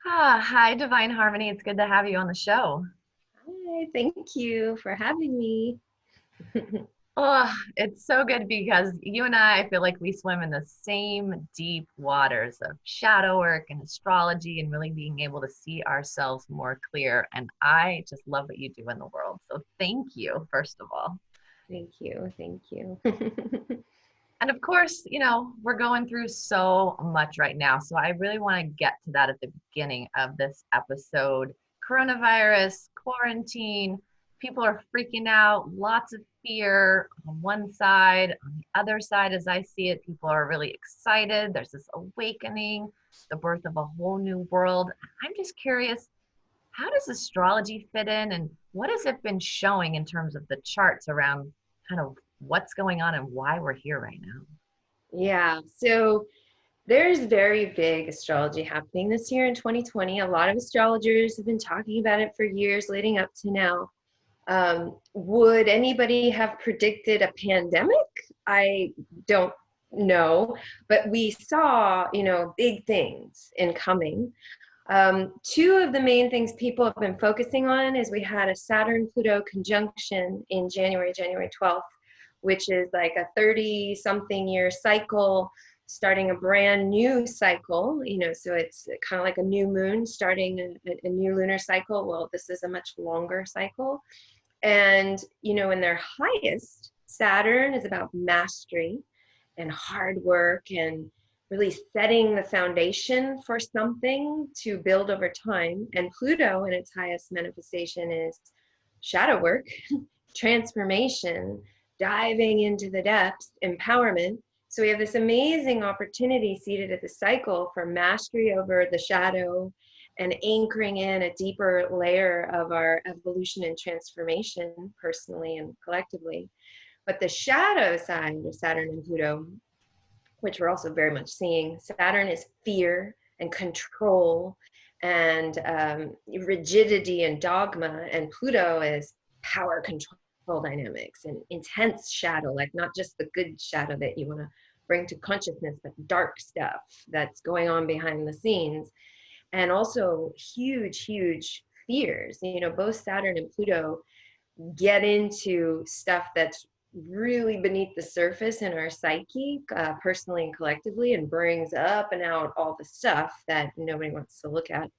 Hi, Divine Harmony. It's good to have you on the show. Hi, thank you for having me. Oh, it's so good because you and I feel like we swim in the same deep waters of shadow work and astrology and really being able to see ourselves more clear. And I just love what you do in the world. So thank you, first of all. Thank you. Thank you. And of course, we're going through so much right now. So I really want to get to that at the beginning of this episode. Coronavirus, quarantine, people are freaking out, lots of fear on one side. On the other side, as I see it, people are really excited. There's this awakening, the birth of a whole new world. I'm just curious, how does astrology fit in and what has it been showing in terms of the charts around kind of what's going on and why we're here right now? Yeah, so there's very big astrology happening this year in 2020. A lot of astrologers have been talking about it for years leading up to now. Would anybody have predicted a pandemic? I don't know, but we saw, big things incoming. Two of the main things people have been focusing on is we had a Saturn-Pluto conjunction in January 12th, which is like a 30-something year cycle, starting a brand new cycle, so it's kind of like a new moon starting a new lunar cycle. Well, this is a much longer cycle. And, in their highest, Saturn is about mastery and hard work and really setting the foundation for something to build over time. And Pluto in its highest manifestation is shadow work, transformation, diving into the depths, empowerment. So we have this amazing opportunity seated at the cycle for mastery over the shadow and anchoring in a deeper layer of our evolution and transformation personally and collectively. But the shadow side of Saturn and Pluto, which we're also very much seeing, Saturn is fear and control and rigidity and dogma, and Pluto is power, control dynamics and intense shadow, like not just the good shadow that you want to bring to consciousness, but dark stuff that's going on behind the scenes. And also huge fears. Both Saturn and Pluto get into stuff that's really beneath the surface in our psyche, personally and collectively, and brings up and out all the stuff that nobody wants to look at.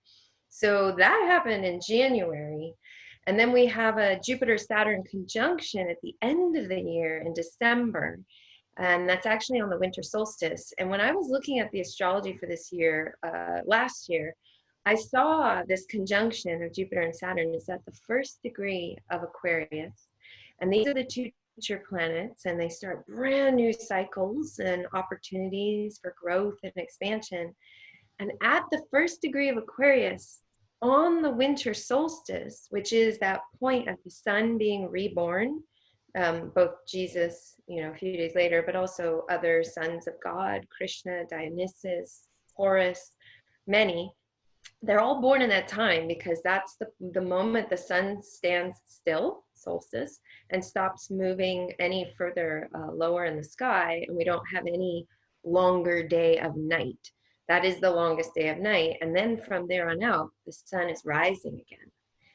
So that happened in January. And then we have a Jupiter Saturn conjunction at the end of the year in December. And that's actually on the winter solstice. And when I was looking at the astrology for this year, last year, I saw this conjunction of Jupiter and Saturn is at the first degree of Aquarius. And these are the two teacher planets, and they start brand new cycles and opportunities for growth and expansion. And at the first degree of Aquarius, on the winter solstice, which is that point of the sun being reborn, both Jesus, a few days later, but also other sons of God, Krishna, Dionysus, Horus, many, they're all born in that time because that's the moment the sun stands still, solstice, and stops moving any further lower in the sky, and we don't have any longer day of night. That is the longest day of night. And then from there on out, the sun is rising again.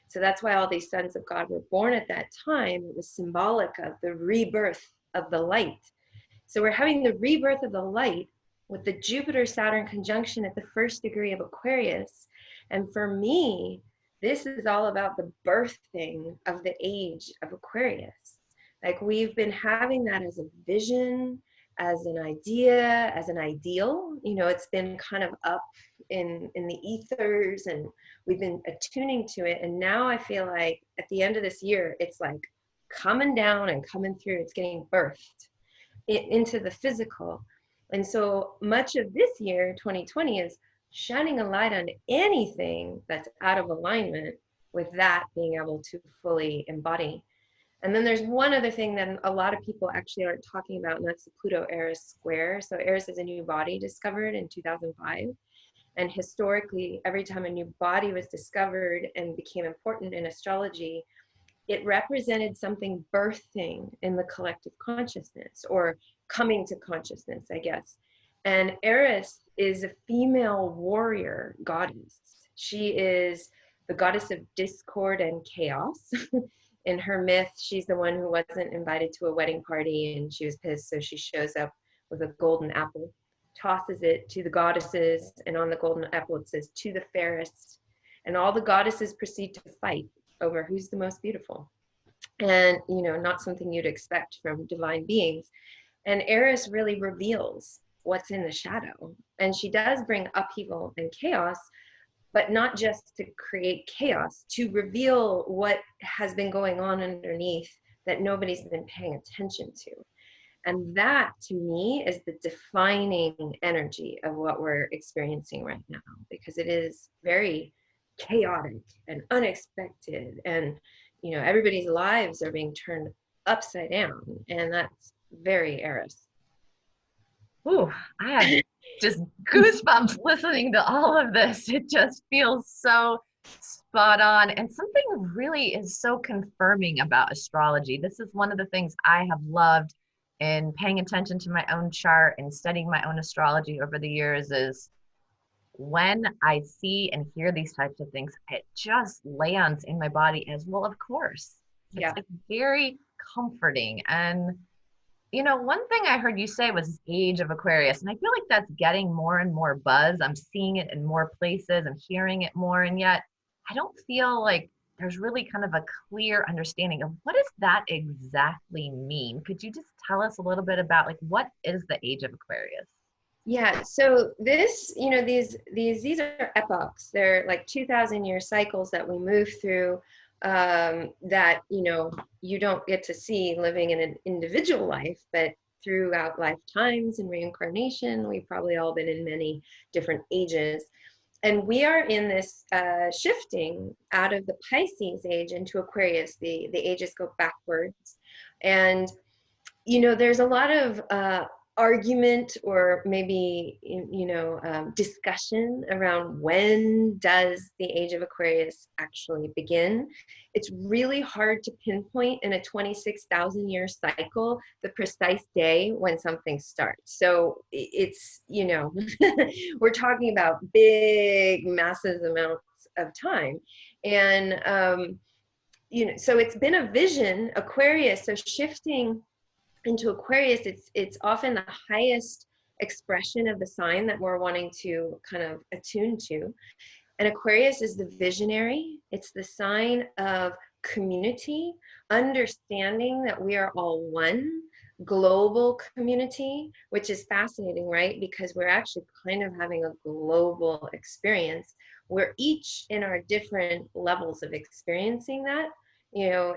So that's why all these sons of God were born at that time. It was symbolic of the rebirth of the light. So we're having the rebirth of the light with the Jupiter Saturn conjunction at the first degree of Aquarius. And for me, this is all about the birthing of the age of Aquarius. Like we've been having that as a vision, as an idea, as an ideal. It's been kind of up in the ethers, and we've been attuning to it. And now I feel like at the end of this year, it's like coming down and coming through. It's getting birthed into the physical. And so much of this year, 2020, is shining a light on anything that's out of alignment with that being able to fully embody. And then there's one other thing that a lot of people actually aren't talking about, and that's the Pluto-Eris square. So Eris is a new body discovered in 2005. And historically, every time a new body was discovered and became important in astrology, it represented something birthing in the collective consciousness or coming to consciousness, I guess. And Eris is a female warrior goddess. She is the goddess of discord and chaos. In her myth, she's the one who wasn't invited to a wedding party and she was pissed, so she shows up with a golden apple, tosses it to the goddesses, and on the golden apple it says, "To the fairest." And all the goddesses proceed to fight over who's the most beautiful. And, not something you'd expect from divine beings. And Eris really reveals what's in the shadow. And she does bring upheaval and chaos, but not just to create chaos, to reveal what has been going on underneath that nobody's been paying attention to. And that, to me, is the defining energy of what we're experiencing right now, because it is very chaotic and unexpected. And, everybody's lives are being turned upside down. And that's very Eris. Ooh, I have just goosebumps listening to all of this. It just feels so spot on. And something really is so confirming about astrology. This is one of the things I have loved in paying attention to my own chart and studying my own astrology over the years is when I see and hear these types of things, it just lands in my body as well, of course. Yeah. It's very comforting. And one thing I heard you say was age of Aquarius, and I feel like that's getting more and more buzz. I'm seeing it in more places. I'm hearing it more, and yet I don't feel like there's really kind of a clear understanding of what does that exactly mean. Could you just tell us a little bit about like what is the age of Aquarius? Yeah, so this, these are epochs. They're like 2,000-year cycles that we move through, that, you don't get to see living in an individual life, but throughout lifetimes and reincarnation, we've probably all been in many different ages. And we are in this shifting out of the Pisces age into Aquarius. The ages go backwards. And, there's a lot of argument or maybe discussion around when does the age of Aquarius actually begin. It's really hard to pinpoint in a 26,000 year cycle the precise day when something starts. So it's we're talking about big massive amounts of time. And so it's been a vision, Aquarius, so shifting into Aquarius, it's often the highest expression of the sign that we're wanting to kind of attune to. And Aquarius is the visionary. It's the sign of community, understanding that we are all one, global community, which is fascinating, right? Because we're actually kind of having a global experience. We're each in our different levels of experiencing that.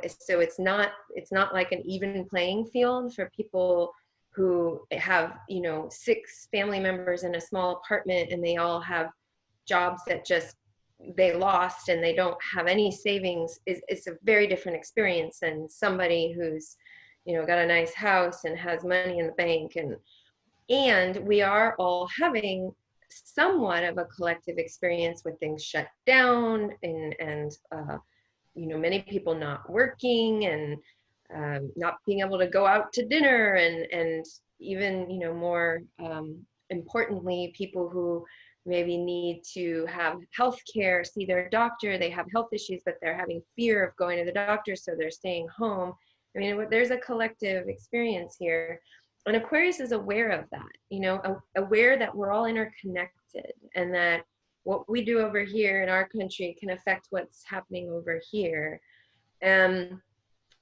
So it's not like an even playing field for people who have 6 family members in a small apartment and they all have jobs that just they lost and they don't have any savings. It's a very different experience than somebody who's got a nice house and has money in the bank. And we are all having somewhat of a collective experience with things shut down and many people not working and not being able to go out to dinner and even, more importantly, people who maybe need to have health care, see their doctor, they have health issues, but they're having fear of going to the doctor, so they're staying home. I mean, there's a collective experience here. And Aquarius is aware of that, aware that we're all interconnected and that what we do over here in our country can affect what's happening over here. And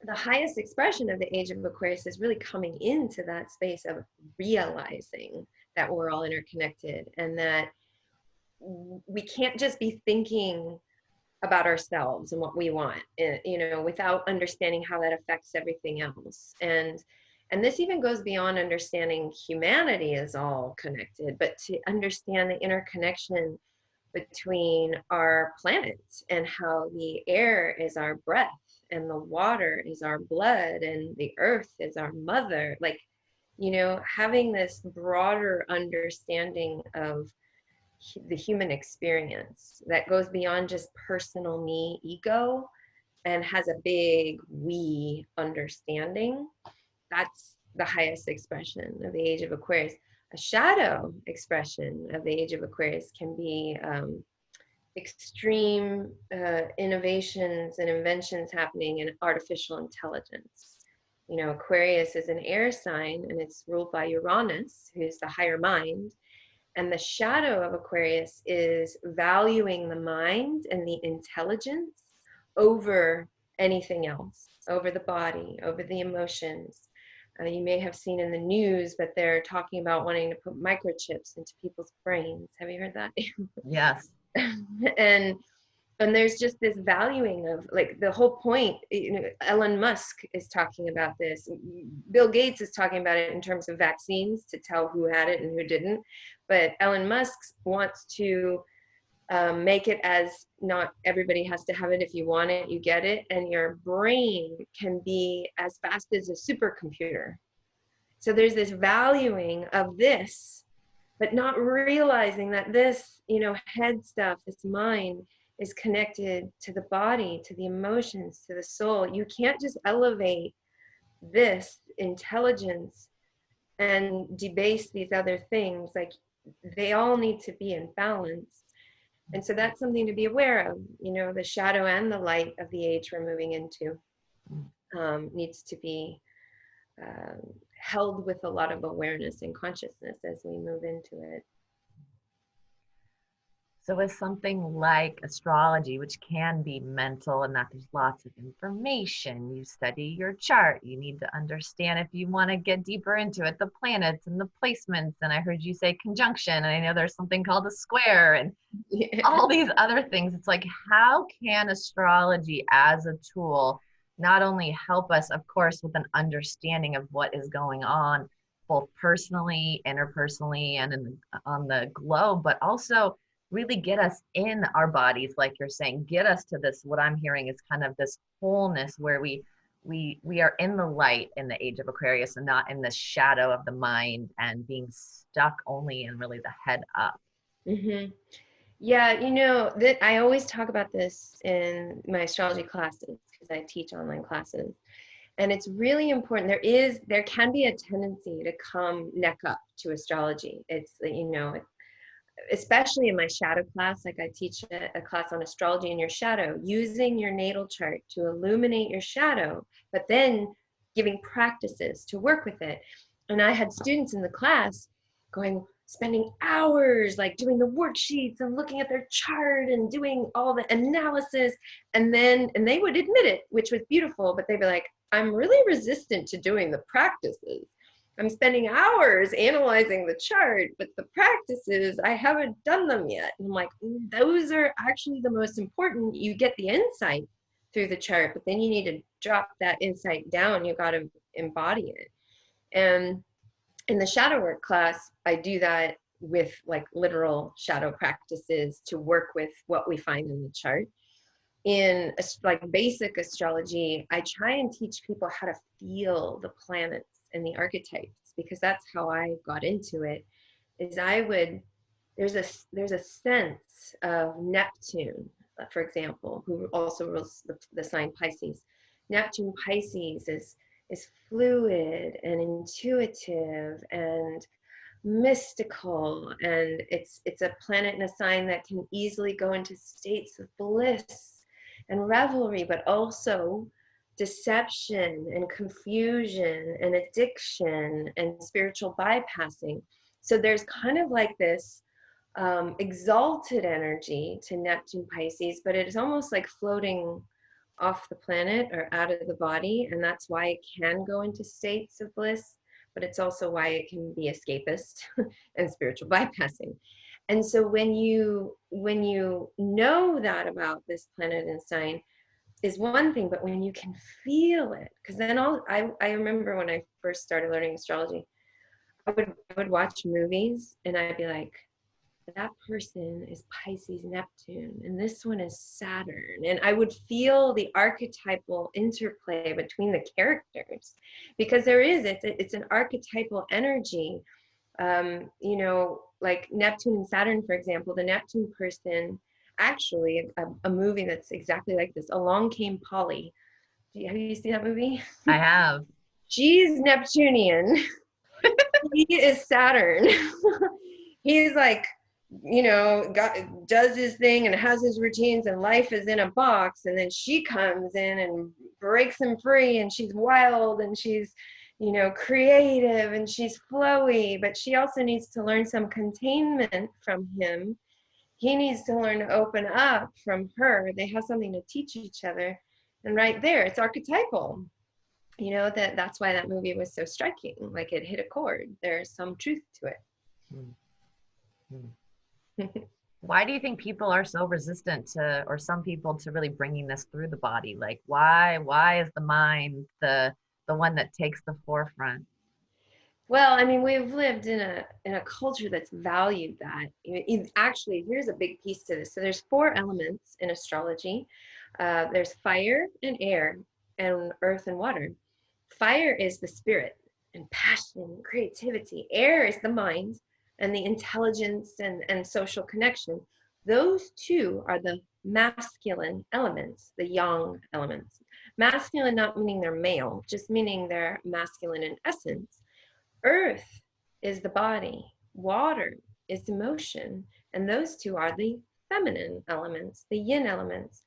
the highest expression of the age of Aquarius is really coming into that space of realizing that we're all interconnected and that we can't just be thinking about ourselves and what we want, without understanding how that affects everything else. And this even goes beyond understanding humanity is all connected, but to understand the interconnection between our planet and how the air is our breath and the water is our blood and the earth is our mother. Like, having this broader understanding of the human experience that goes beyond just personal me ego and has a big we understanding. That's the highest expression of the age of Aquarius. A shadow expression of the age of Aquarius can be extreme innovations and inventions happening in artificial intelligence. You know, Aquarius is an air sign and it's ruled by Uranus, who's the higher mind. And the shadow of Aquarius is valuing the mind and the intelligence over anything else, over the body, over the emotions. You may have seen in the news, but they're talking about wanting to put microchips into people's brains. Have you heard that? Yes. and and there's just this valuing of, like, the whole point, you know, Elon Musk is talking about this, Bill Gates is talking about it in terms of vaccines to tell who had it and who didn't, but Elon Musk wants to make it as not everybody has to have it. If you want it, you get it, and your brain can be as fast as a supercomputer. So there's this valuing of this, but not realizing that this, you know, head stuff, this mind, is connected to the body, to the emotions, to the soul. You can't just elevate this intelligence and debase these other things. Like, they all need to be in balance. And so that's something to be aware of. You know, the shadow and the light of the age we're moving into needs to be held with a lot of awareness and consciousness as we move into it. So with something like astrology, which can be mental and that there's lots of information, you study your chart, you need to understand, if you want to get deeper into it, the planets and the placements. And I heard you say conjunction, and I know there's something called a square and all these other things. It's like, how can astrology as a tool not only help us, of course, with an understanding of what is going on, both personally, interpersonally, and on the globe, but also really get us in our bodies, like you're saying, get us to this, what I'm hearing is kind of this wholeness where we are in the light in the age of Aquarius and not in the shadow of the mind and being stuck only in really the head up. Mm-hmm. Yeah, you know, that I always talk about this in my astrology classes because I teach online classes. And it's really important. There can be a tendency to come neck up to astrology. It's, you know, especially in my shadow class, like I teach a class on astrology in your shadow, using your natal chart to illuminate your shadow, but then giving practices to work with it. And I had students in the class spending hours like doing the worksheets and looking at their chart and doing all the analysis, and they would admit it, which was beautiful, but they'd be like, I'm really resistant to doing the practices. I'm spending hours analyzing the chart, but the practices, I haven't done them yet. And I'm like, those are actually the most important. You get the insight through the chart, but then you need to drop that insight down. You got to embody it. And in the shadow work class, I do that with like literal shadow practices to work with what we find in the chart. In like basic astrology, I try and teach people how to feel the planets and the archetypes, because that's how I got into it. There's a sense of Neptune, for example, who also rules the sign Pisces. Neptune Pisces is fluid and intuitive and mystical, and it's a planet in a sign that can easily go into states of bliss and revelry, but also deception and confusion and addiction and spiritual bypassing. So there's kind of like this exalted energy to Neptune Pisces, but it is almost like floating off the planet or out of the body, and that's why it can go into states of bliss, but it's also why it can be escapist and spiritual bypassing. And so when you know that about this planet and sign is one thing, but when you can feel it, because then I remember when I first started learning astrology, I would watch movies and I'd be like, that person is Pisces Neptune and this one is Saturn, and I would feel the archetypal interplay between the characters, because it's an archetypal energy. You know, like Neptune and Saturn, for example, the Neptune person, actually a movie that's exactly like this, Along Came Polly. Have you seen that movie? I have. She's Neptunian. He is Saturn. He's like does his thing and has his routines, and life is in a box, and then she comes in and breaks him free, and she's wild, and she's creative, and she's flowy, but she also needs to learn some containment from him. He needs to learn to open up from her. They have something to teach each other. And right there, it's archetypal. That's why that movie was so striking. Like, it hit a chord. There's some truth to it. Why do you think people are so resistant to, or some people, to really bringing this through the body? Like, why is the mind the one that takes the forefront? Well, I mean, we've lived in a culture that's valued that. Actually, here's a big piece to this. So there's 4 elements in astrology. There's fire and air and earth and water. Fire is the spirit and passion and creativity. Air is the mind and the intelligence and social connection. Those 2 are the masculine elements, the yang elements. Masculine not meaning they're male, just meaning they're masculine in essence. Earth is the body, water is emotion, and those 2 are the feminine elements, the yin elements.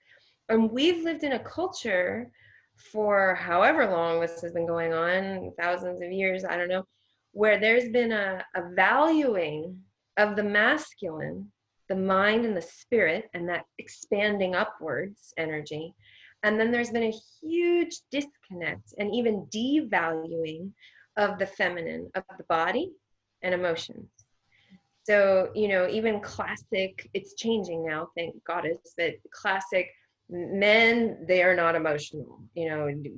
And we've lived in a culture for however long this has been going on, thousands of years, I don't know, where there's been a valuing of the masculine, the mind and the spirit, and that expanding upwards energy. And then there's been a huge disconnect and even devaluing of the feminine, of the body and emotions. So, even classic, it's changing now, thank goddess, but classic men, they are not emotional.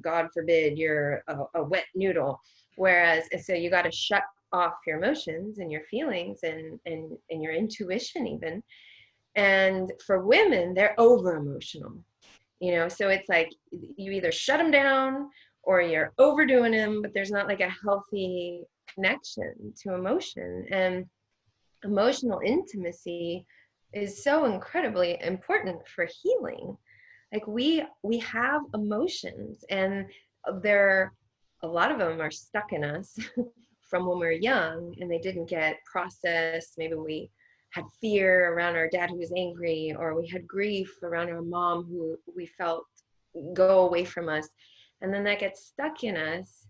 God forbid you're a wet noodle. Whereas, so you got to shut off your emotions and your feelings and your intuition even. And for women, they're over emotional. So it's like you either shut them down or you're overdoing them, but there's not like a healthy connection to emotion. And emotional intimacy is so incredibly important for healing. Like, we have emotions, and a lot of them are stuck in us from when we were young, and they didn't get processed. Maybe we had fear around our dad who was angry, or we had grief around our mom who we felt go away from us. And then that gets stuck in us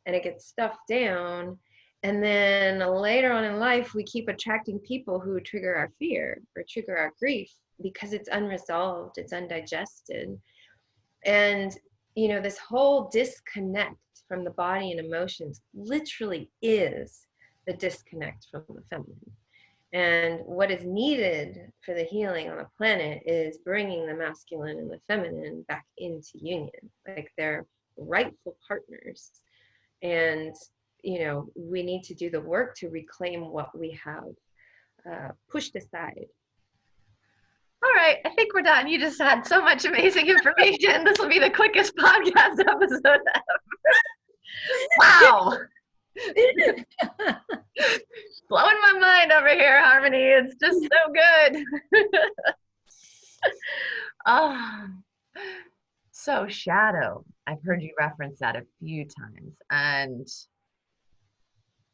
and it gets stuffed down. And then later on in life, we keep attracting people who trigger our fear or trigger our grief because it's unresolved, it's undigested. And, this whole disconnect from the body and emotions literally is the disconnect from the feminine. And what is needed for the healing on the planet is bringing the masculine and the feminine back into union, like they're rightful partners. And, we need to do the work to reclaim what we have pushed aside. All right, I think we're done. You just had so much amazing information. This will be the quickest podcast episode ever. Wow. Blowing my mind over here, Harmony. It's just so good. Oh, so shadow. I've heard you reference that a few times. And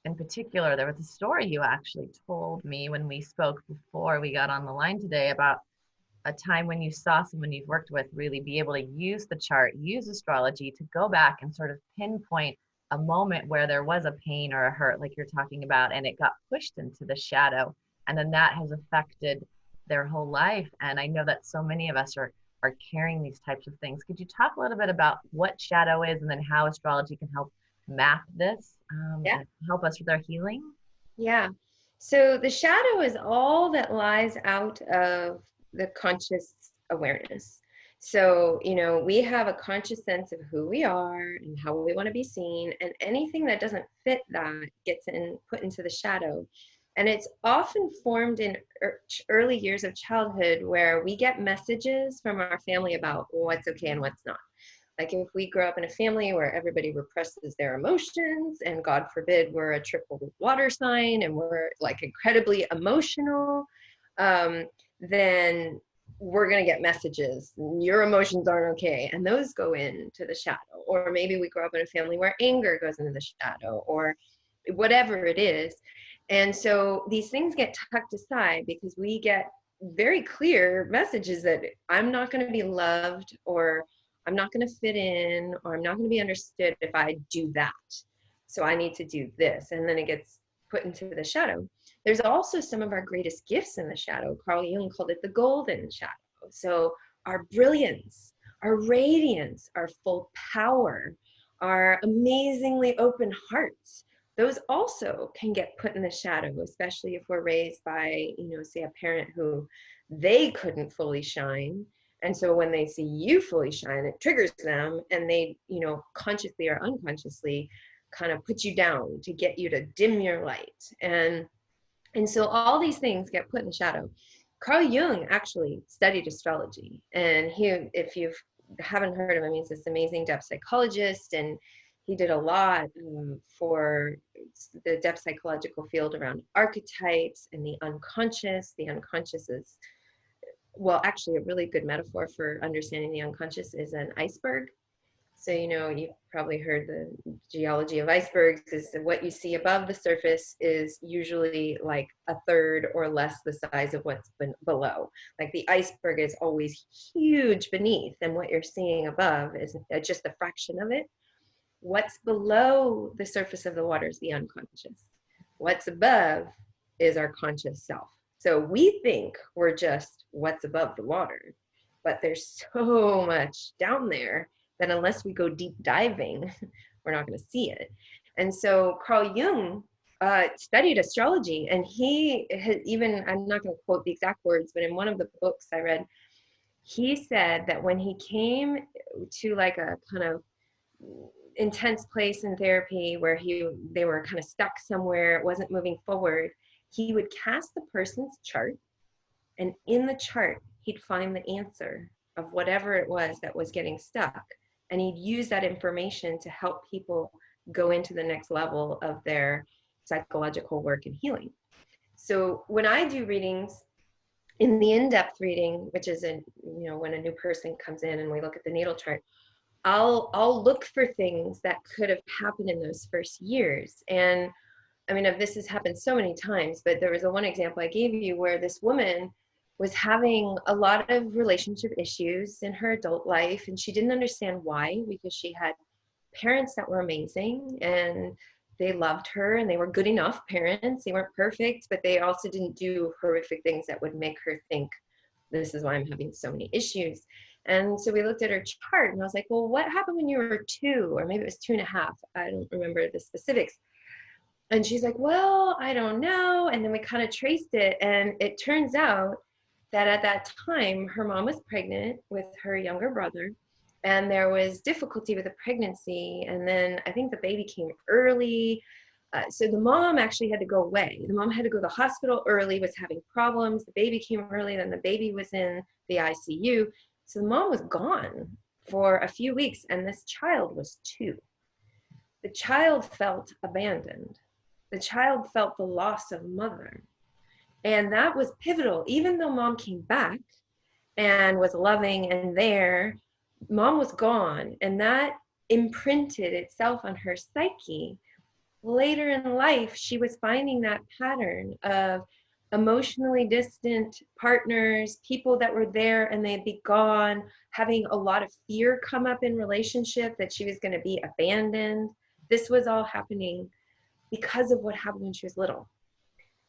in particular, there was a story you actually told me when we spoke before we got on the line today about a time when you saw someone you've worked with really be able to use the chart, use astrology to go back and sort of pinpoint a moment where there was a pain or a hurt, like you're talking about, and it got pushed into the shadow. And then that has affected their whole life. And I know that so many of us are carrying these types of things. Could you talk a little bit about what shadow is and then how astrology can help map this and help us with our healing? Yeah. So the shadow is all that lies out of the conscious awareness. So, we have a conscious sense of who we are and how we want to be seen, and anything that doesn't fit that gets put into the shadow. And it's often formed in early years of childhood, where we get messages from our family about what's okay and what's not. Like, if we grow up in a family where everybody represses their emotions, and God forbid we're a triple water sign and we're like incredibly emotional, then we're going to get messages, your emotions aren't okay, and those go into the shadow. Or maybe we grow up in a family where anger goes into the shadow, or whatever it is. And so these things get tucked aside because we get very clear messages that I'm not going to be loved, or I'm not going to fit in, or I'm not going to be understood if I do that. So I need to do this. And then it gets put into the shadow. There's also some of our greatest gifts in the shadow. Carl Jung called it the golden shadow. So our brilliance, our radiance, our full power, our amazingly open hearts, those also can get put in the shadow, especially if we're raised by, say a parent who they couldn't fully shine. And so when they see you fully shine, it triggers them, and they, consciously or unconsciously kind of put you down to get you to dim your light. And so all these things get put in the shadow. Carl Jung actually studied astrology, and if you haven't heard of him, he's this amazing depth psychologist, and he did a lot for the depth psychological field around archetypes and the unconscious. The unconscious is, well, actually a really good metaphor for understanding the unconscious is an iceberg. So, you've probably heard the geology of icebergs is what you see above the surface is usually like a third or less the size of what's below. Like the iceberg is always huge beneath, and what you're seeing above is just a fraction of it. What's below the surface of the water is the unconscious. What's above is our conscious self. So we think we're just what's above the water, but there's so much down there that unless we go deep diving, we're not going to see it. And so Carl Jung studied astrology, and he has even, I'm not going to quote the exact words, but in one of the books I read, he said that when he came to like a kind of intense place in therapy where they were kind of stuck somewhere, it wasn't moving forward, he would cast the person's chart, and in the chart he'd find the answer of whatever it was that was getting stuck, and he'd use that information to help people go into the next level of their psychological work and healing. So when I do readings, in the in-depth reading, which is when a new person comes in and we look at the natal chart, I'll look for things that could have happened in those first years. And I mean, this has happened so many times, but there was one example I gave you where this woman was having a lot of relationship issues in her adult life, and she didn't understand why, because she had parents that were amazing and they loved her and they were good enough parents. They weren't perfect, but they also didn't do horrific things that would make her think, this is why I'm having so many issues. And so we looked at her chart, and I was like, well, what happened when you were 2, or maybe it was 2.5? I don't remember the specifics. And she's like, well, I don't know. And then we kind of traced it, and it turns out that at that time, her mom was pregnant with her younger brother, and there was difficulty with the pregnancy. And then I think the baby came early. So the mom actually had to go away. The mom had to go to the hospital early, was having problems. The baby came early, then the baby was in the ICU. So the mom was gone for a few weeks, and this child was 2. The child felt abandoned. The child felt the loss of mother. And that was pivotal. Even though mom came back and was loving and there, mom was gone. And that imprinted itself on her psyche. Later in life, she was finding that pattern of emotionally distant partners, people that were there and they'd be gone, having a lot of fear come up in relationship that she was going to be abandoned. This was all happening because of what happened when she was little.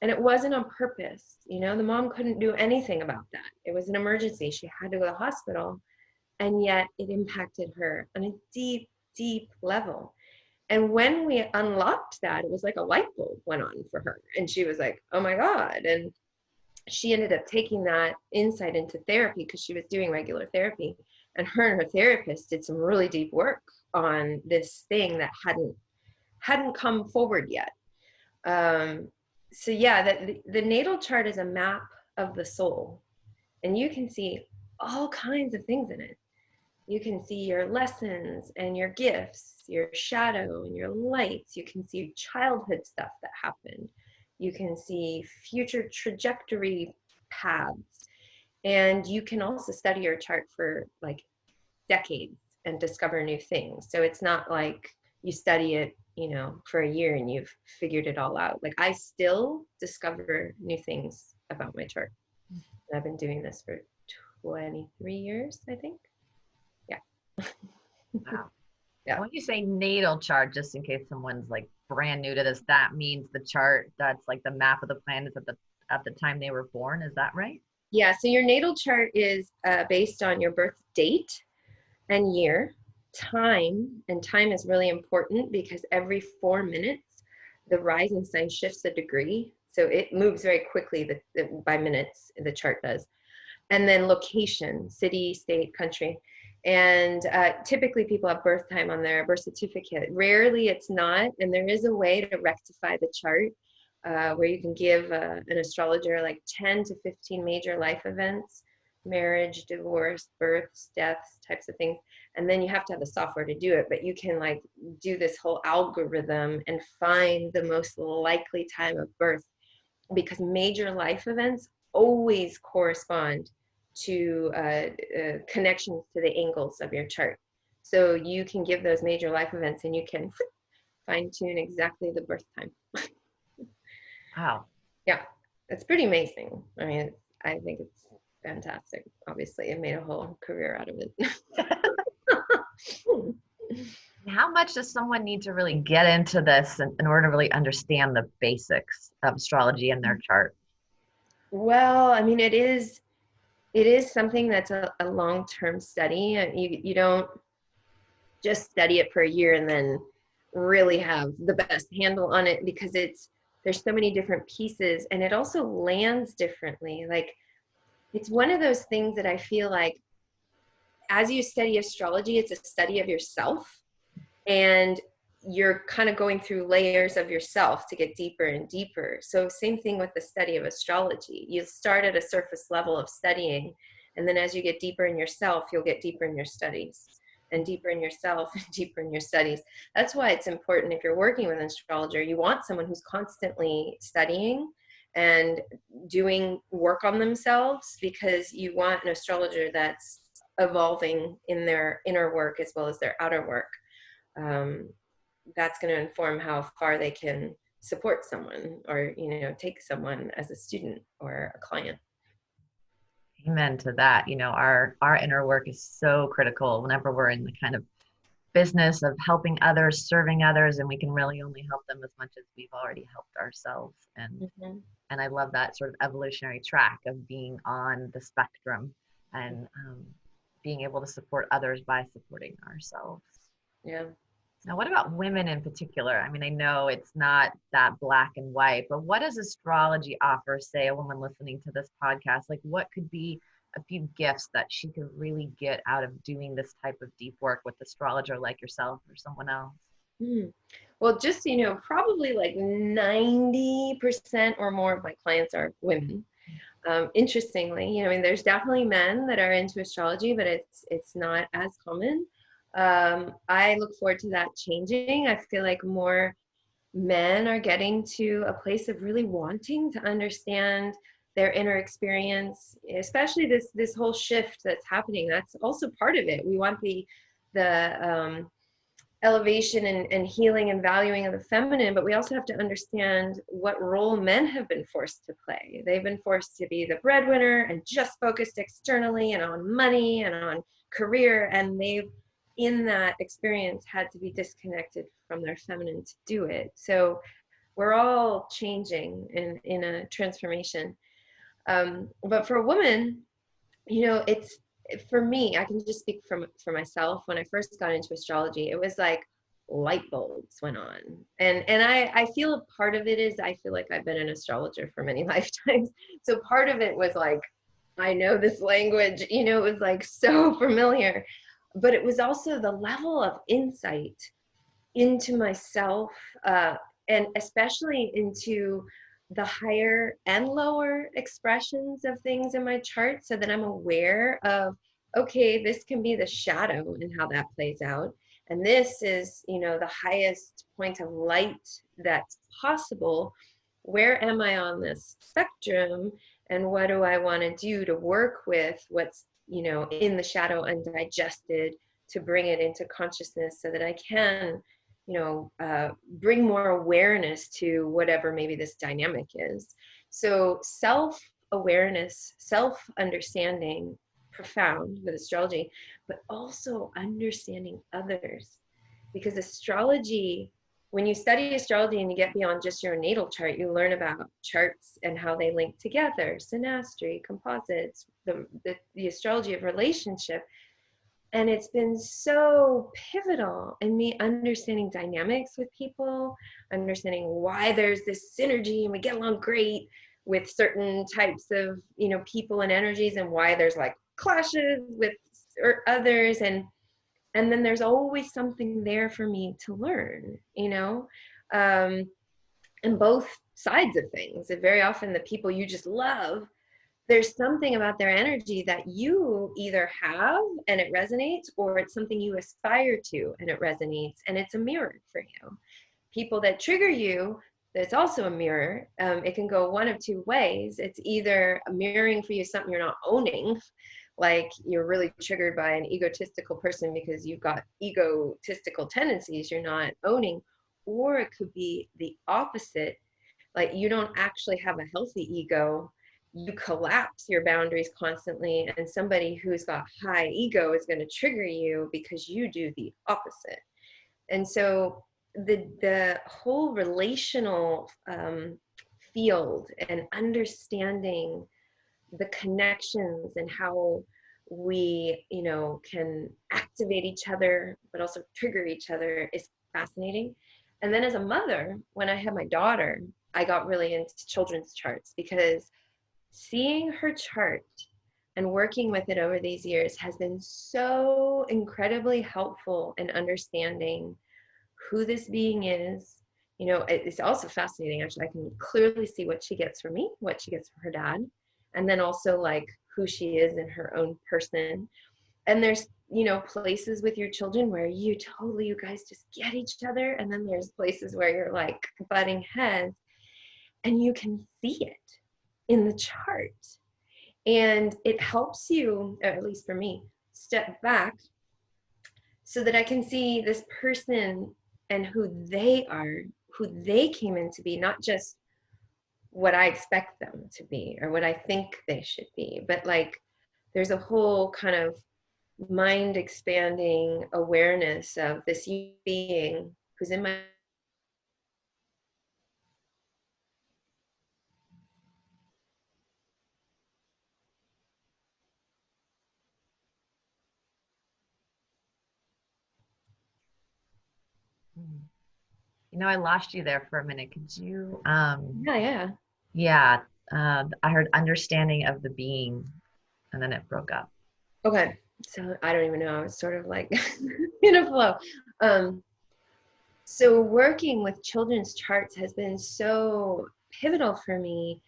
And it wasn't on purpose. The mom couldn't do anything about that. It was an emergency. She had to go to the hospital. And yet it impacted her on a deep, deep level. And when we unlocked that, it was like a light bulb went on for her. And she was like, oh my God. And she ended up taking that insight into therapy because she was doing regular therapy. And her therapist did some really deep work on this thing that hadn't come forward yet. So yeah, the natal chart is a map of the soul. And you can see all kinds of things in it. You can see your lessons and your gifts, your shadow and your lights. You can see childhood stuff that happened. You can see future trajectory paths. And you can also study your chart for like decades and discover new things. So it's not like you study it, you know, for a year and you've figured it all out. Like I still discover new things about my chart. And I've been doing this for 23 years, I think. Yeah. Wow. Yeah. And when you say natal chart, just in case someone's like brand new to this, that means the chart that's like the map of the planets at the time they were born. Is that right? Yeah. So your natal chart is based on your birth date and year, time, and time is really important because every 4 minutes, the rising sign shifts a degree. So it moves very quickly by minutes, the chart does. And then location, city, state, country. And typically people have birth time on their birth certificate. Rarely it's not. And there is a way to rectify the chart where you can give an astrologer like 10 to 15 major life events, marriage, divorce, births, deaths, types of things. And then you have to have the software to do it, but you can like do this whole algorithm and find the most likely time of birth, because major life events always correspond to connections to the angles of your chart. So you can give those major life events and you can fine tune exactly the birth time. Wow. Yeah, it's pretty amazing. I mean, I think it's fantastic. Obviously, I made a whole career out of it. How much does someone need to really get into this in order to really understand the basics of astrology and their chart? Well, I mean, it is something that's a long-term study. You don't just study it for a year and then really have the best handle on it, because there's so many different pieces and it also lands differently. Like it's one of those things that I feel like as you study astrology, it's a study of yourself, and you're kind of going through layers of yourself to get deeper and deeper. So same thing with the study of astrology. You start at a surface level of studying, and then as you get deeper in yourself, you'll get deeper in your studies, and deeper in yourself and deeper in your studies. That's why it's important, if you're working with an astrologer, you want someone who's constantly studying and doing work on themselves, because you want an astrologer that's evolving in their inner work as well as their outer work. That's going to inform how far they can support someone, or take someone as a student or a client. Amen to that. Our inner work is so critical whenever we're in the kind of business of helping others, serving others, and we can really only help them as much as we've already helped ourselves. And I love that sort of evolutionary track of being on the spectrum and being able to support others by supporting ourselves. Yeah. Now, what about women in particular? I mean, I know it's not that black and white, but what does astrology offer, say, a woman listening to this podcast? Like, what could be a few gifts that she could really get out of doing this type of deep work with astrologer like yourself or someone else? Well, just, probably like 90% or more of my clients are women. Interestingly, I mean, there's definitely men that are into astrology, but it's not as common. I look forward to that changing. I feel like more men are getting to a place of really wanting to understand their inner experience, especially this whole shift that's happening. That's also part of it. We want the elevation and healing and valuing of the feminine, but we also have to understand what role men have been forced to play. They've been forced to be the breadwinner and just focused externally and on money and on career, and they've in that experience had to be disconnected from their feminine to do it. So we're all changing in a transformation. But for a woman, it's, for me, I can just speak for myself. When I first got into astrology, it was like light bulbs went on. And I feel part of it is I feel like I've been an astrologer for many lifetimes. So part of it was like, I know this language, it was like so familiar. But it was also the level of insight into myself, and especially into the higher and lower expressions of things in my chart, so that I'm aware of, okay, this can be the shadow and how that plays out. And this is, the highest point of light that's possible. Where am I on this spectrum? And what do I want to do to work with what's, in the shadow undigested, to bring it into consciousness so that I can bring more awareness to whatever maybe this dynamic is. So self-awareness, self-understanding, profound with astrology, but also understanding others. Because astrology, when you study astrology and you get beyond just your natal chart, you learn about charts and how they link together, synastry, composites, the astrology of relationship. And it's been so pivotal in me understanding dynamics with people, understanding why there's this synergy and we get along great with certain types of, people and energies, and why there's like clashes with or others. And then there's always something there for me to learn, and both sides of things. And very often the people you just love, there's something about their energy that you either have and it resonates, or it's something you aspire to and it resonates, and it's a mirror for you. People that trigger you, that's also a mirror. It can go one of two ways. It's either mirroring for you something you're not owning, like you're really triggered by an egotistical person because you've got egotistical tendencies you're not owning, or it could be the opposite, like you don't actually have a healthy ego, you collapse your boundaries constantly, and somebody who's got high ego is going to trigger you because you do the opposite. And so the whole relational field and understanding the connections and how we can activate each other but also trigger each other is fascinating. And then as a mother, when I had my daughter, I got really into children's charts, because seeing her chart and working with it over these years has been so incredibly helpful in understanding who this being is. It's also fascinating, actually. I can clearly see what she gets from me, what she gets from her dad, and then also like who she is in her own person. And there's, places with your children where you guys just get each other. And then there's places where you're like butting heads, and you can see it in the chart. And it helps you, at least for me, step back so that I can see this person and who they are, who they came in to be, not just what I expect them to be or what I think they should be, but like there's a whole kind of mind expanding awareness of this being who's in my I lost you there for a minute. Could you, yeah. yeah, I heard understanding of the being, and then it broke up. Okay, so I don't even know, I was sort of like in a flow. So working with children's charts has been so pivotal for me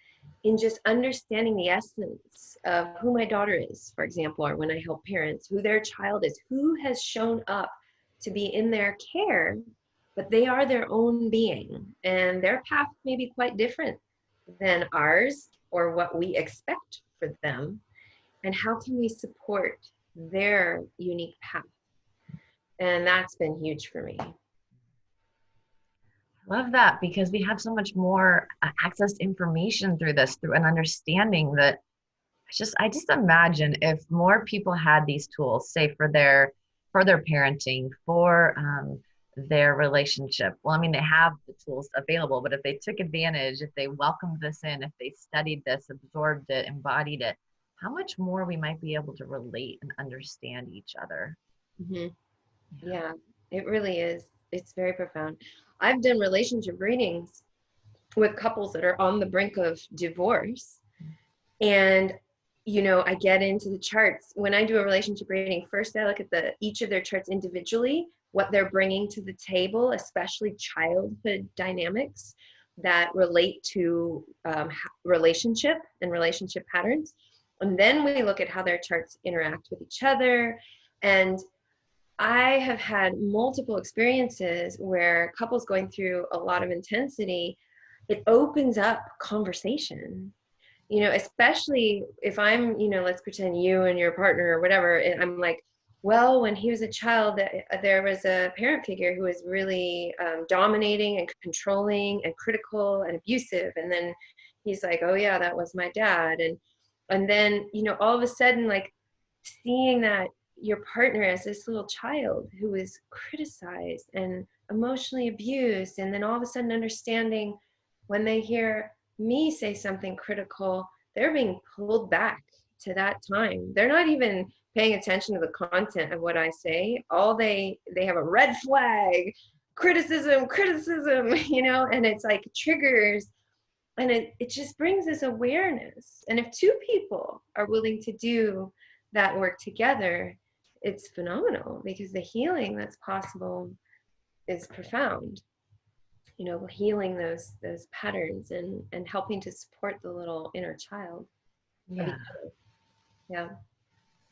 in just understanding the essence of who my daughter is, for example, or when I help parents, who their child is, who has shown up to be in their care, but they are their own being, and their path may be quite different than ours or what we expect for them. And how can we support their unique path? And that's been huge for me. Love that, because we have so much more access to information through this, through an understanding that I just imagine if more people had these tools, say for their parenting, for their relationship. Well, I mean, they have the tools available, but if they took advantage, if they welcomed this in, if they studied this, absorbed it, embodied it, how much more we might be able to relate and understand each other. Mm-hmm. Yeah, it really is. It's very profound. I've done relationship readings with couples that are on the brink of divorce. And, I get into the charts. When I do a relationship reading, first I look at each of their charts individually, what they're bringing to the table, especially childhood dynamics that relate to relationship and relationship patterns. And then we look at how their charts interact with each other. And I have had multiple experiences where couples going through a lot of intensity, it opens up conversation, especially if I'm, let's pretend you and your partner or whatever, and I'm like, well, when he was a child, there was a parent figure who was really dominating and controlling and critical and abusive. And then he's like, oh yeah, that was my dad. And then, you know, all of a sudden, like seeing that your partner as this little child who was criticized and emotionally abused, and then all of a sudden understanding when they hear me say something critical, they're being pulled back to that time. They're not even paying attention to the content of what I say. All they have a red flag, criticism, you know, and it's like triggers, and it just brings this awareness. And if two people are willing to do that work together, it's phenomenal, because the healing that's possible is profound. You know, healing those patterns and helping to support the little inner child of each Yeah. other. Yeah.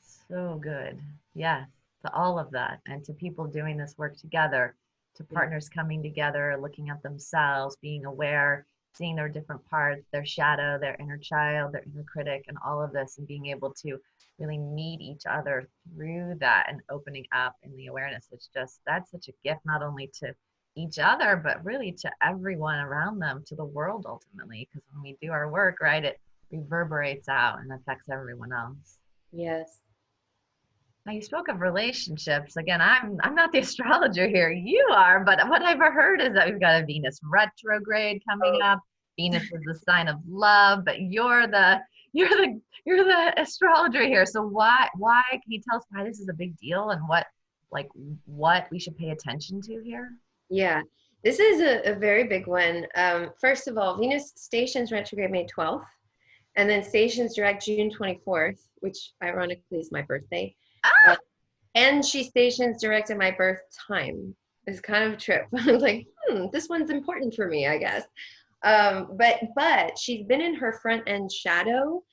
So good. Yes, to all of that. And to people doing this work together, to partners coming together, looking at themselves, being aware, seeing their different parts, their shadow, their inner child, their inner critic, and all of this, and being able to really meet each other through that and opening up in the awareness. It's just, that's such a gift, not only to each other, but really to everyone around them, to the world ultimately. Because when we do our work, right, it reverberates out and affects everyone else. Yes. Now you spoke of relationships. Again, I'm not the astrologer here. You are, but what I've heard is that we've got a Venus retrograde coming Oh, up. Venus is the sign of love, but you're the astrologer here. So why can you tell us why this is a big deal and what we should pay attention to here? yeah. This is a very big one. First of all, Venus stations retrograde May 12th, and then stations direct June 24th, which ironically is my birthday. Uh, Ah, and she stations direct at my birth time. It's kind of a trip. I was like, this one's important for me, I guess. But she's been in her front end shadow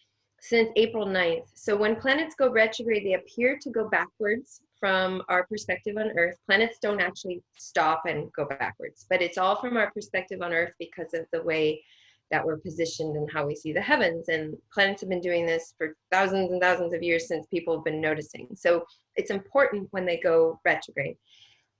since April 9th. So when planets go retrograde, they appear to go backwards from our perspective on Earth. Planets don't actually stop and go backwards, but it's all from our perspective on Earth because of the way that we're positioned and how we see the heavens. And planets have been doing this for thousands and thousands of years since people have been noticing. So it's important when they go retrograde.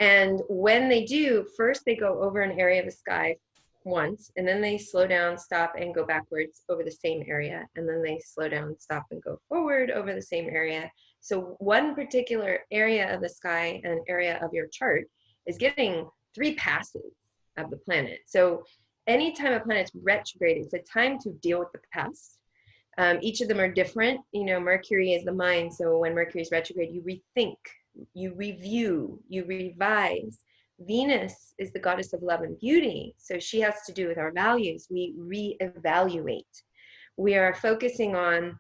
And when they do, first they go over an area of the sky once, and then they slow down, stop, and go backwards over the same area. And then they slow down, stop, and go forward over the same area. So one particular area of the sky and area of your chart is getting 3 passes of the planet. So anytime a planet's retrograde, it's a time to deal with the past. Each of them are different. You know, Mercury is the mind. So when Mercury is retrograde, you rethink, you review, you revise. Venus is the goddess of love and beauty. So she has to do with our values. We reevaluate. We are focusing on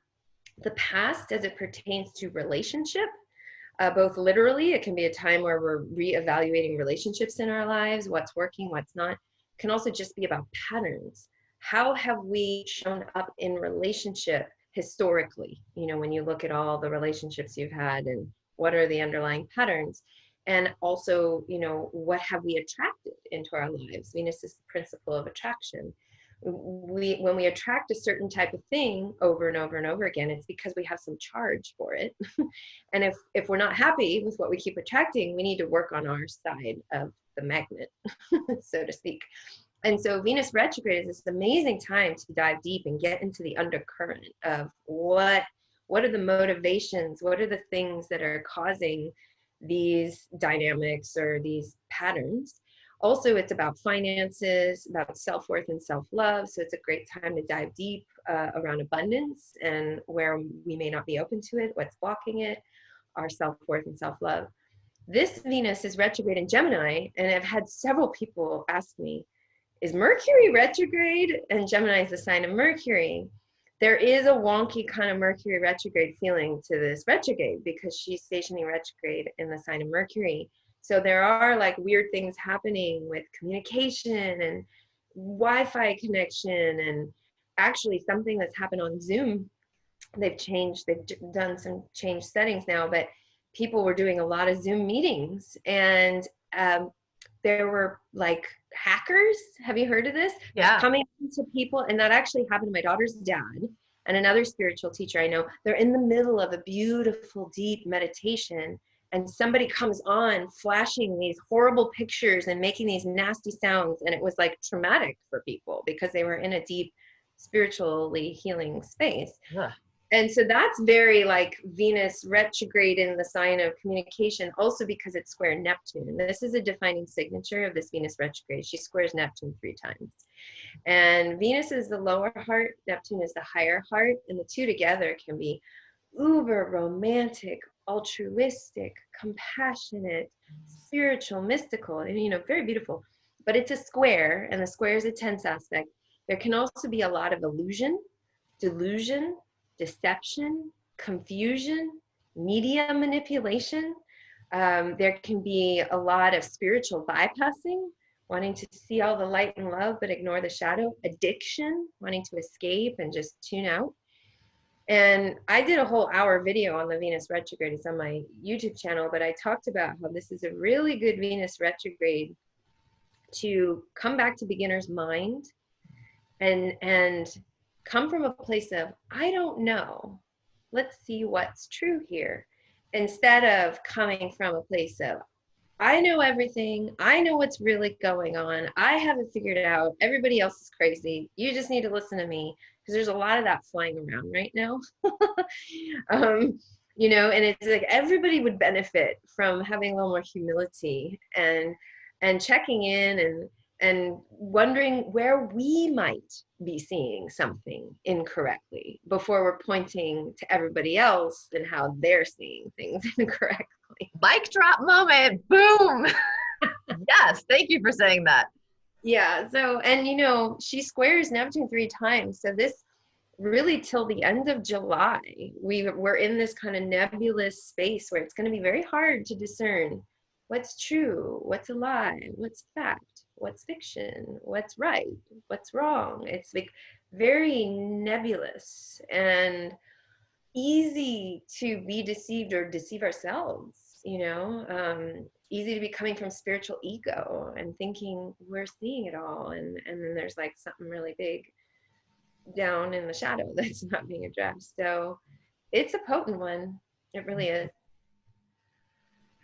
the past as it pertains to relationship, both literally, it can be a time where we're reevaluating relationships in our lives, what's working, what's not. It can also just be about patterns. How have we shown up in relationship historically? You know, when you look at all the relationships you've had and what are the underlying patterns? And also, you know, what have we attracted into our lives? Venus is the principle of attraction. When we attract a certain type of thing over and over and over again, it's because we have some charge for it. And if we're not happy with what we keep attracting, we need to work on our side of the magnet, so to speak. And so Venus retrograde is this amazing time to dive deep and get into the undercurrent of what are the motivations, what are the things that are causing these dynamics or these patterns. Also, it's about finances, about self-worth and self-love. So it's a great time to dive deep around abundance and where we may not be open to it, what's blocking it, our self-worth and self-love. This Venus is retrograde in Gemini, and I've had several people ask me, is Mercury retrograde? And Gemini is the sign of Mercury. There is a wonky kind of Mercury retrograde feeling to this retrograde because she's stationing retrograde in the sign of Mercury. So there are like weird things happening with communication and Wi-Fi connection, and actually something that's happened on Zoom. They've done some changed settings now, but people were doing a lot of Zoom meetings, and there were like hackers. Have you heard of this? Yeah. Coming into people, and that actually happened to my daughter's dad and another spiritual teacher I know. They're in the middle of a beautiful, deep meditation, and somebody comes on flashing these horrible pictures and making these nasty sounds, and it was like traumatic for people because they were in a deep spiritually healing space. Ugh. And so that's very like Venus retrograde in the sign of communication, also because it's square Neptune. This is a defining signature of this Venus retrograde. She squares Neptune 3 times. And Venus is the lower heart, Neptune is the higher heart, and the two together can be uber romantic, altruistic, compassionate, spiritual, mystical, and very beautiful. But it's a square, and the square is a tense aspect. There can also be a lot of illusion, delusion, deception, confusion, media manipulation. There can be a lot of spiritual bypassing, wanting to see all the light and love but ignore the shadow, addiction, wanting to escape and just tune out. And I did a whole hour video on the Venus retrograde. It's on my YouTube channel, but I talked about how this is a really good Venus retrograde to come back to beginner's mind and come from a place of, I don't know, let's see what's true here, instead of coming from a place of, I know everything, I know what's really going on, I have it figured out, everybody else is crazy, you just need to listen to me, because there's a lot of that flying around right now. And it's like everybody would benefit from having a little more humility and checking in and wondering where we might be seeing something incorrectly before we're pointing to everybody else and how they're seeing things incorrectly. Mic drop moment. Boom. Yes. Thank you for saying that. Yeah. So, and she squares Neptune 3 times. So this really till the end of July, we're in this kind of nebulous space where it's going to be very hard to discern what's true, what's a lie, what's fact, what's fiction, what's right, what's wrong. It's like very nebulous and easy to be deceived or deceive ourselves, easy to be coming from spiritual ego and thinking we're seeing it all. And then there's like something really big down in the shadow that's not being addressed. So it's a potent one. It really is.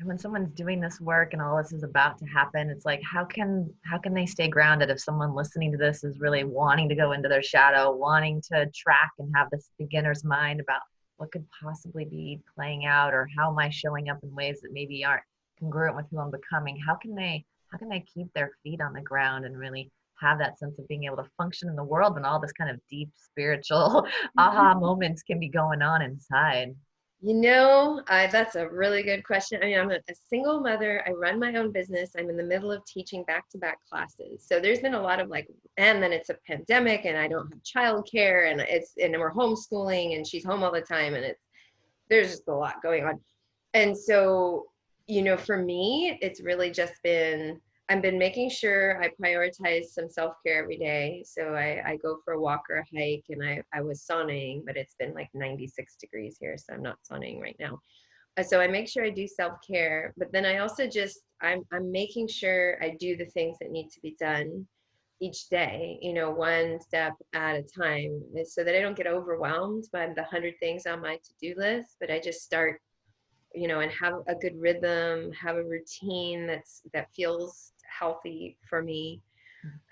And when someone's doing this work and all this is about to happen, it's like, how can they stay grounded if someone listening to this is really wanting to go into their shadow, wanting to track and have this beginner's mind about what could possibly be playing out, or how am I showing up in ways that maybe aren't congruent with who I'm becoming? How can they keep their feet on the ground and really have that sense of being able to function in the world when all this kind of deep spiritual aha moments can be going on inside? That's a really good question. I mean, I'm a single mother. I run my own business. I'm in the middle of teaching back-to-back classes. So there's been a lot of and then it's a pandemic and I don't have childcare and we're homeschooling and she's home all the time and there's just a lot going on. And so, for me, it's really just I've been making sure I prioritize some self-care every day. So I go for a walk or a hike, and I was sauning, but it's been like 96 degrees here, so I'm not sauning right now. So I make sure I do self-care, but then I also I'm making sure I do the things that need to be done each day, one step at a time, so that I don't get overwhelmed by the 100 things on my to-do list, but I just start, and have a good rhythm, have a routine that feels healthy for me.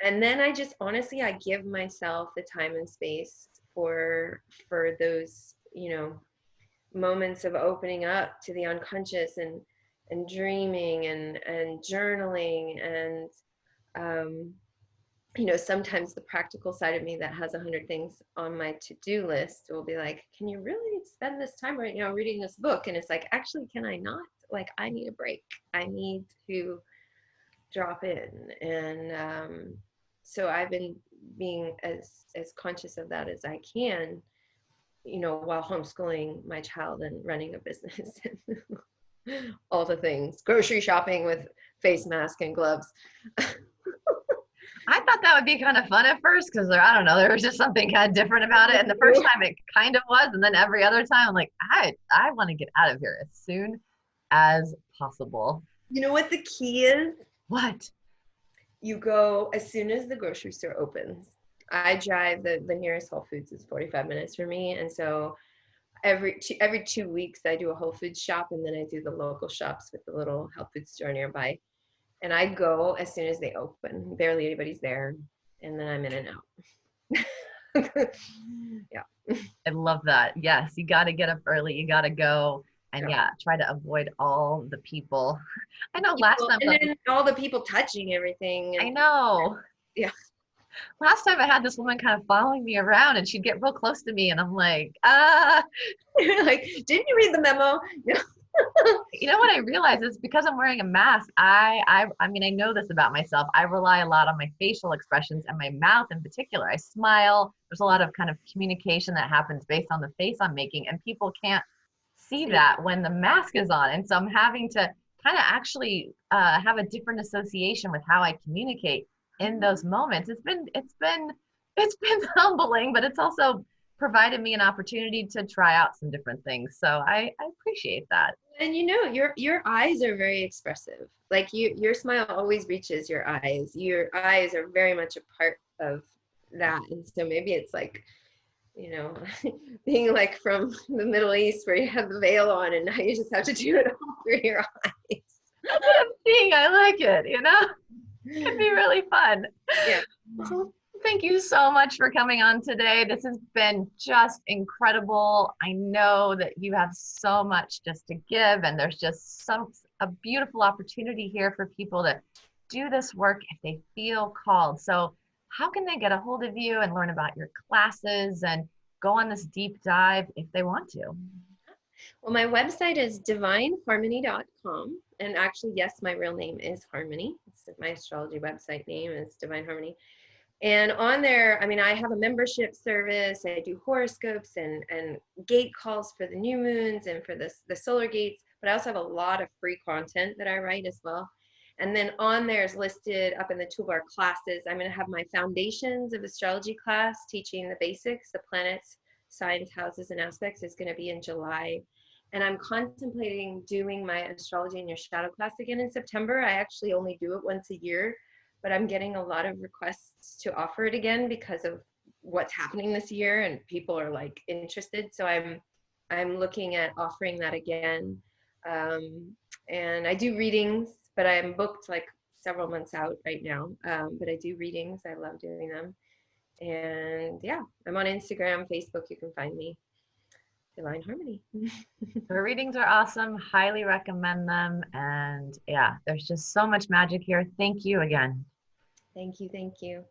And then I just honestly, I give myself the time and space for those, moments of opening up to the unconscious and dreaming and journaling and sometimes the practical side of me that has 100 things on my to-do list will be like, can you really spend this time right now reading this book? And it's like, actually, can I not? Like, I need a break. I need to drop in. And so I've been being as conscious of that as I can, while homeschooling my child and running a business and all the things, grocery shopping with face mask and gloves. I thought that would be kind of fun at first because I don't know, there was just something kind of different about it. And the first time it kind of was, and then every other time I'm like, I want to get out of here as soon as possible. You know what the key is? What? You go as soon as the grocery store opens. I drive, the nearest Whole Foods is 45 minutes for me. And so every 2 weeks I do a Whole Foods shop, and then I do the local shops with the little health food store nearby. And I go as soon as they open. Barely anybody's there, and then I'm in and out. Yeah. I love that. Yes, you got to get up early. You got to go. And Yeah. yeah, try to avoid all the people. I know last People, time, and then all the people touching everything, I and know. yeah. Last time I had this woman kind of following me around and she'd get real close to me and I'm like, ah. Like, didn't you read the memo? No. You know what I realize is because I'm wearing a mask, I mean I know this about myself. I rely a lot on my facial expressions and my mouth in particular. I smile. There's a lot of kind of communication that happens based on the face I'm making, and people can't see See, that when the mask is on. And so I'm having to kind of actually have a different association with how I communicate in those moments. It's been humbling, but it's also provided me an opportunity to try out some different things. So I appreciate that. and your eyes are very expressive. Like your smile always reaches your eyes. Your eyes are very much a part of that. And so maybe it's like, you know, being like from the Middle East where you have the veil on and now you just have to do it all through your eyes. That's what I'm seeing. I like it, you know? It can be really fun. Yeah. So thank you so much for coming on today. This has been just incredible. I know that you have so much just to give, and there's just a beautiful opportunity here for people to do this work if they feel called. So how can they get a hold of you and learn about your classes and go on this deep dive if they want to? Well, my website is divineharmony.com. And actually, yes, my real name is Harmony. It's my astrology website name is Divine Harmony. And on there, I mean, I have a membership service. I do horoscopes and gate calls for the new moons and for the solar gates. But I also have a lot of free content that I write as well. And then on there is listed up in the toolbar classes. I'm going to have my Foundations of Astrology class teaching the basics, the planets, signs, houses, and aspects is going to be in July. And I'm contemplating doing my Astrology in Your Shadow class again in September. I actually only do it once a year, but I'm getting a lot of requests to offer it again because of what's happening this year, and people are like interested. So I'm looking at offering that again. And I do readings, but I'm booked like several months out right now. But I do readings. I love doing them. And yeah, I'm on Instagram, Facebook. You can find me. Divine Harmony. The readings are awesome. Highly recommend them. And yeah, there's just so much magic here. Thank you again. Thank you. Thank you.